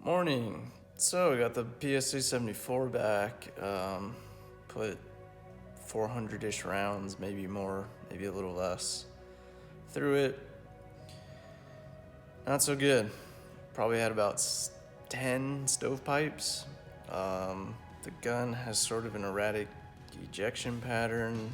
Morning. So I got the PSA 74 back. Put 400-ish rounds, maybe more, maybe a little less, through it. Not so good. Probably had about 10 stovepipes. The gun has sort of an erratic ejection pattern.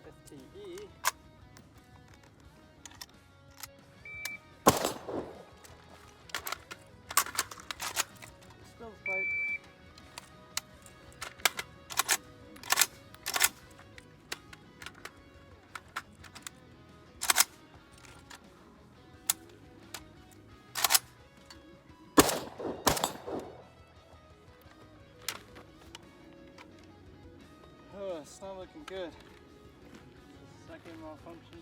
FTE. Stovepipe. Oh, it's not looking good. Second malfunction.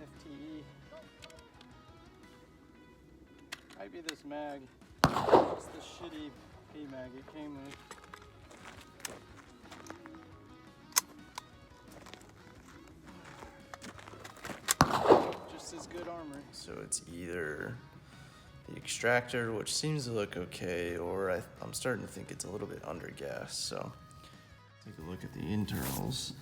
FTE. Might be this mag. It's the shitty P mag it came with. Just as good armor. So it's either the extractor, which seems to look okay, or I'm starting to think it's a little bit under gas. So take a look at the internals.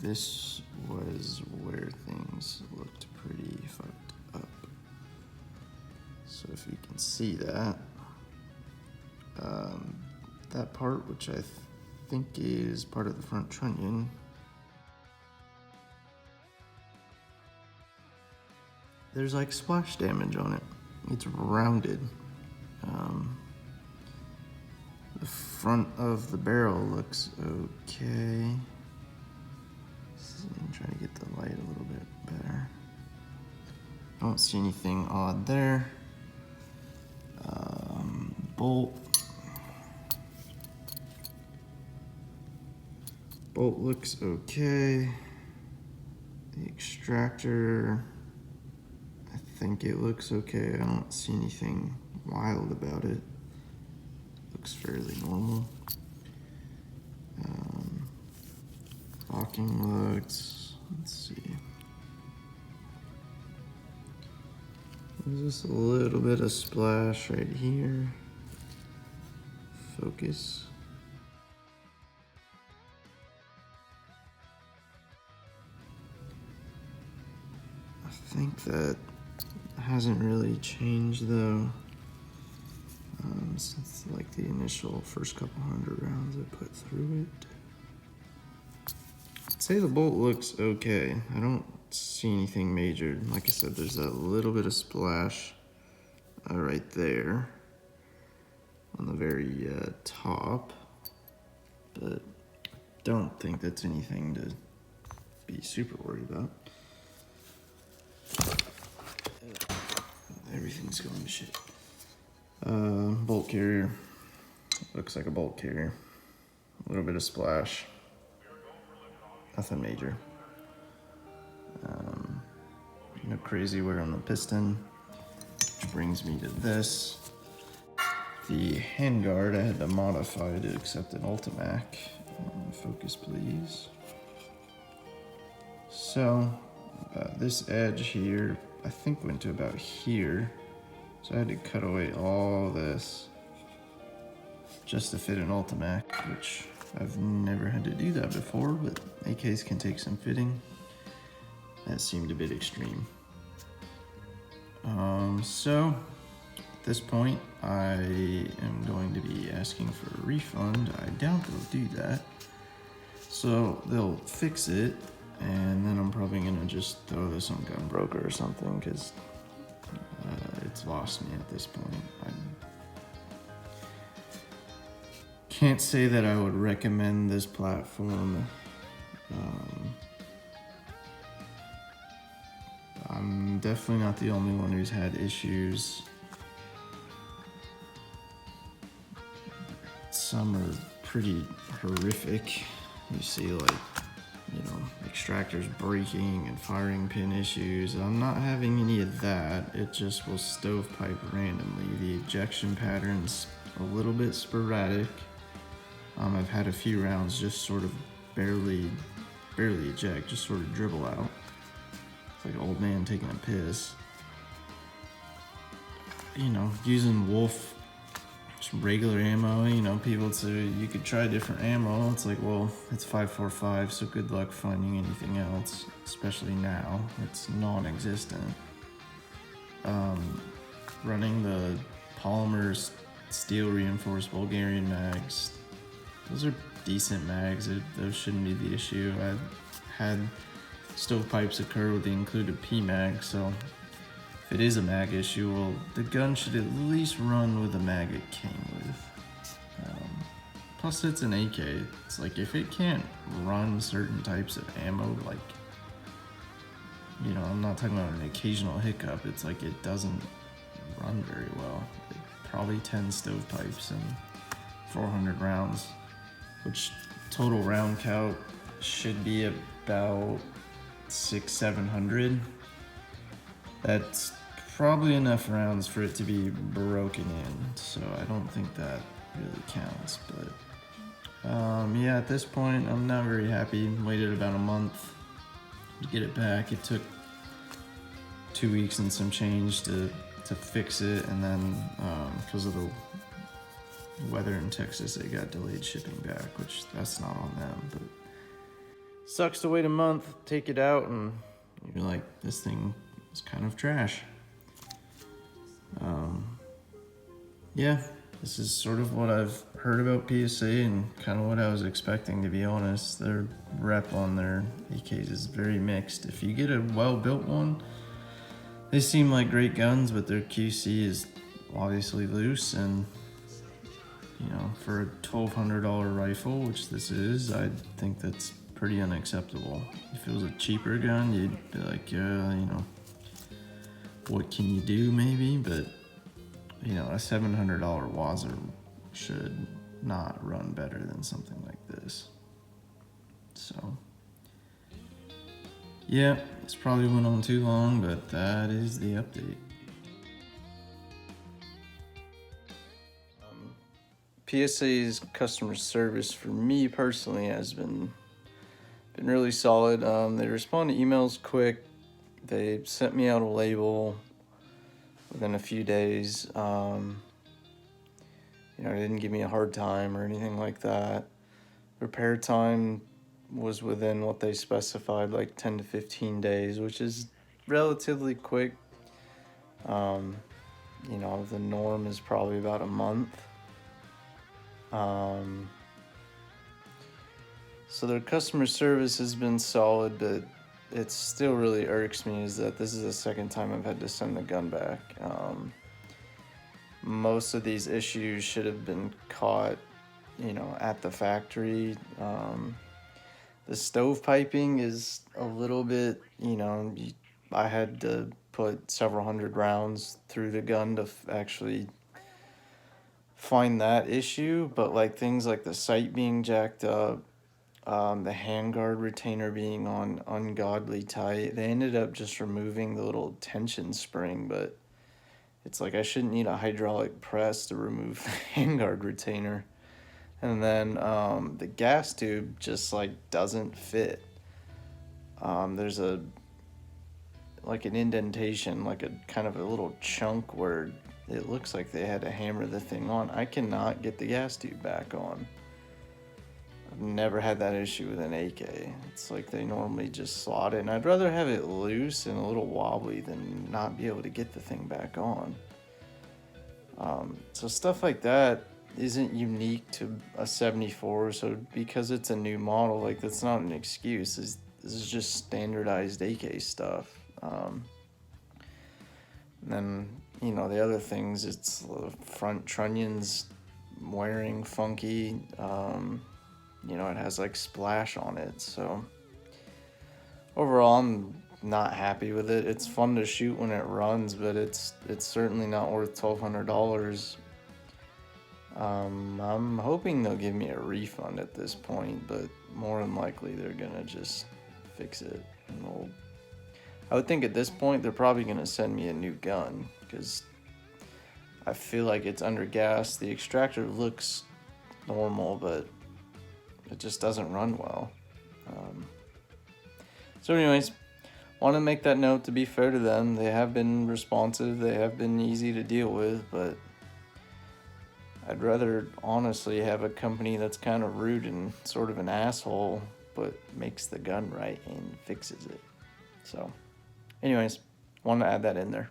This was where things looked pretty fucked up. So if you can see that, that part, which I think is part of the front trunnion, there's like splash damage on it. It's rounded. The front of the barrel looks okay. I'm trying to get the light a little bit better. I don't see anything odd there. Bolt looks okay. The extractor, I think it looks okay. I don't see anything wild about it. Looks fairly normal. Locking looks, let's see. There's just a little bit of splash right here. Focus. I think that hasn't really changed though, since like the initial first couple hundred rounds I put through it. I'd say the bolt looks okay. I don't see anything major. Like I said, there's a little bit of splash right there on the very top, but don't think that's anything to be super worried about. Everything's going to shit. Bolt carrier. Looks like a bolt carrier. A little bit of splash. Nothing major. No crazy wear on the piston. Which brings me to this. The handguard I had to modify to accept an Ultimac. Focus please. So this edge here I think went to about here. So I had to cut away all this just to fit an Ultimac, which I've never had to do that before, but AKs can take some fitting. That seemed a bit extreme. So at this point, I am going to be asking for a refund. I doubt they'll do that. So they'll fix it, and then I'm probably gonna just throw this on Gunbroker or something, because it's lost me at this point. I can't say that I would recommend this platform. I'm definitely not the only one who's had issues some are pretty horrific. You see like, extractors breaking and firing pin issues. I'm not having any of that. It just will stovepipe randomly. The ejection pattern's a little bit sporadic. I've had a few rounds just sort of barely eject, just sort of dribble out. It's like an old man taking a piss. Using Wolf, just regular ammo, people say you could try different ammo. It's like, well, it's 5.45, so good luck finding anything else, especially now. It's non-existent. Running the polymer steel reinforced Bulgarian mags, those are decent mags. Those shouldn't be the issue. I've had stovepipes occur with the included P-mag, so if it is a mag issue, well, the gun should at least run with the mag it came with. Plus, it's an AK. It's like, if it can't run certain types of ammo, like, I'm not talking about an occasional hiccup. It's like it doesn't run very well. Probably 10 stovepipes and 400 rounds, which total round count should be about 600-700. That's probably enough rounds for it to be broken in, so I don't think that really counts. But yeah, at this point, I'm not very happy. Waited about a month to get it back. It took 2 weeks and some change to fix it, and then because of the weather in Texas, it got delayed shipping back, which that's not on them, but sucks to wait a month, take it out, and you're like, this thing is kind of trash. Yeah, this is sort of what I've heard about PSA and kind of what I was expecting, to be honest. Their rep on their AKs is very mixed. If you get a well-built one, they seem like great guns, but their QC is obviously loose, and for a $1,200 rifle, which this is, I think that's pretty unacceptable. If it was a cheaper gun, you'd be like, what can you do, maybe? But a $700 Wazer should not run better than something like this. So yeah, this probably went on too long, but that is the update. PSA's customer service for me personally has been really solid. They respond to emails quick. They sent me out a label within a few days. They didn't give me a hard time or anything like that. Repair time was within what they specified, like 10 to 15 days, which is relatively quick. The norm is probably about a month. So their customer service has been solid, but it still really irks me is that this is the second time I've had to send the gun back. Most of these issues should have been caught, at the factory. The stove piping is a little bit, I had to put several hundred rounds through the gun to actually find that issue, but like things like the sight being jacked up, the handguard retainer being on ungodly tight, they ended up just removing the little tension spring, but it's like I shouldn't need a hydraulic press to remove the handguard retainer. And then the gas tube just like doesn't fit. There's an indentation, like a kind of a little chunk where it looks like they had to hammer the thing on. I cannot get the gas tube back on. I've never had that issue with an AK. It's like they normally just slot it, and I'd rather have it loose and a little wobbly than not be able to get the thing back on. So stuff like that isn't unique to a 74, so because it's a new model, like, that's not an excuse. This is just standardized AK stuff. And then, the other things, it's the front trunnions wearing funky. It has like splash on it, so overall I'm not happy with it. It's fun to shoot when it runs, but it's certainly not worth $1,200. I'm hoping they'll give me a refund at this point, but more than likely they're gonna just fix it. And I would think at this point they're probably gonna send me a new gun because I feel like it's under gas. The extractor looks normal, but it just doesn't run well. So anyways, want to make that note to be fair to them. They have been responsive. They have been easy to deal with, but I'd rather honestly have a company that's kind of rude and sort of an asshole, but makes the gun right and fixes it. So anyways, want to add that in there.